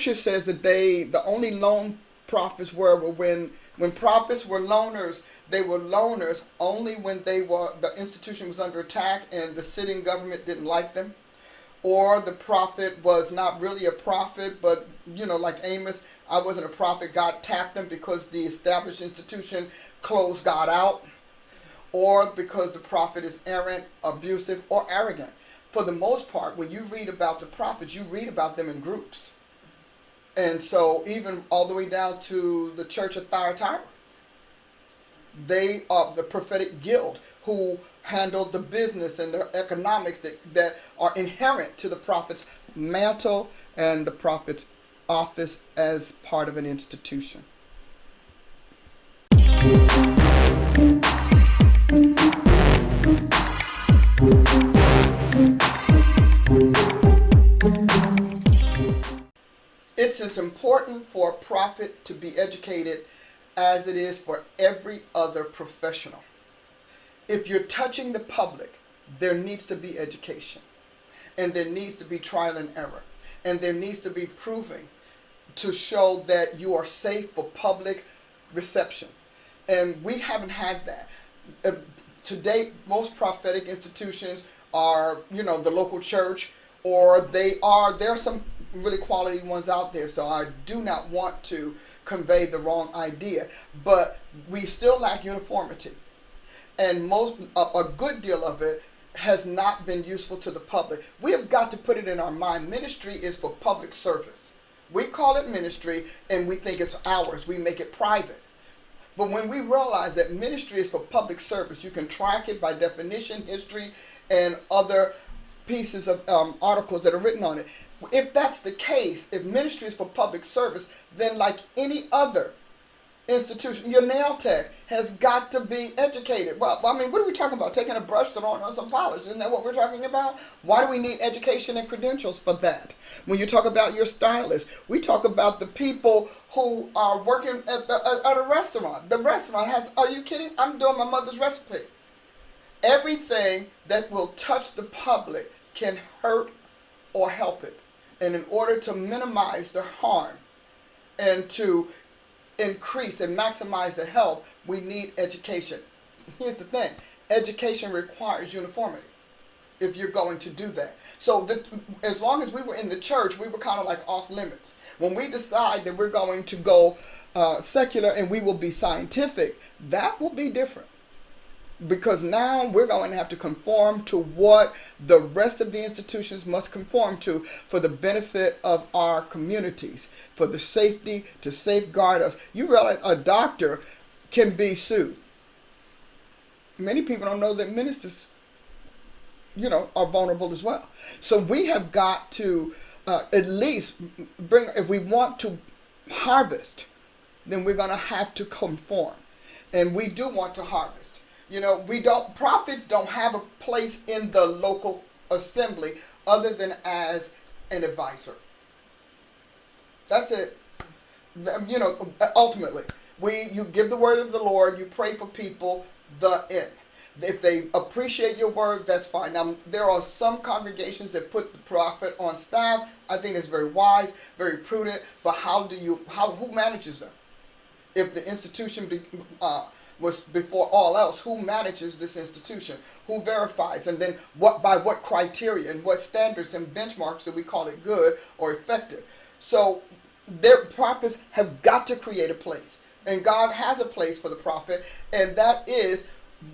scripture says that the only lone prophets were when prophets were loners. They were loners only when the institution was under attack and the sitting government didn't like them, or the prophet was not really a prophet, but like Amos, I wasn't a prophet. God tapped them because the established institution closed God out, or because the prophet is errant, abusive, or arrogant. For the most part, when you read about the prophets, you read about them in groups. And so even all the way down to the church of Thyatira, they are the prophetic guild who handled the business and the economics that are inherent to the prophet's mantle and the prophet's office as part of an institution. It's as important for a prophet to be educated as it is for every other professional. If you're touching the public, there needs to be education, and there needs to be trial and error, and there needs to be proving to show that you are safe for public reception. And we haven't had that. To date, most prophetic institutions are, the local church, or there are some really quality ones out there, so I do not want to convey the wrong idea, but we still lack uniformity, and a good deal of it has not been useful to the public. We have got to put it in our mind. Ministry is for public service. We call it ministry and we think it's ours. We make it private. But when we realize that ministry is for public service, you can track it by definition, history, and other pieces of articles that are written on it. If that's the case, if ministry is for public service, then like any other institution, your nail tech has got to be educated. Well, I mean, what are we talking about? Taking a brush, throwing on some polish. Isn't that what we're talking about? Why do we need education and credentials for that? When you talk about your stylist, we talk about the people who are working at a restaurant. The restaurant has, are you kidding? I'm doing my mother's recipe. Everything that will touch the public can hurt or help it. And in order to minimize the harm and to increase and maximize the help, we need education. Here's the thing. Education requires uniformity if you're going to do that. So as long as we were in the church, we were kind of like off limits. When we decide that we're going to go secular and we will be scientific, that will be different. Because now we're going to have to conform to what the rest of the institutions must conform to for the benefit of our communities, for the safety, to safeguard us. You realize a doctor can be sued. Many people don't know that ministers, are vulnerable as well. So we have got to at least if we want to harvest, then we're going to have to conform. And we do want to harvest. Prophets don't have a place in the local assembly other than as an advisor. That's it. Ultimately, you give the word of the Lord, you pray for people, the end. If they appreciate your word, that's fine. Now, there are some congregations that put the prophet on staff. I think it's very wise, very prudent, but who manages them? If the institution was before all else, who manages this institution? Who verifies? And then by what criteria and what standards and benchmarks do we call it good or effective? So their prophets have got to create a place. And God has a place for the prophet, and that is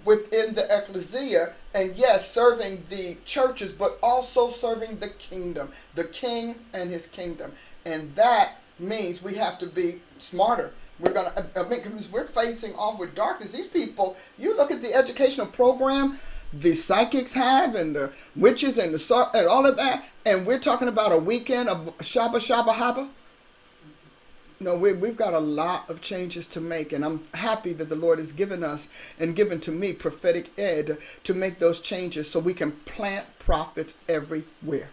within the ecclesia, and yes, serving the churches, but also serving the kingdom, the king and his kingdom. And that means we have to be smarter. Because we're facing off with darkness. These people, you look at the educational program the psychics have, and the witches and all of that, and we're talking about a weekend of Shabba Shabba Habba. No, we've got a lot of changes to make, and I'm happy that the Lord has given us and given to me prophetic ed to make those changes so we can plant prophets everywhere.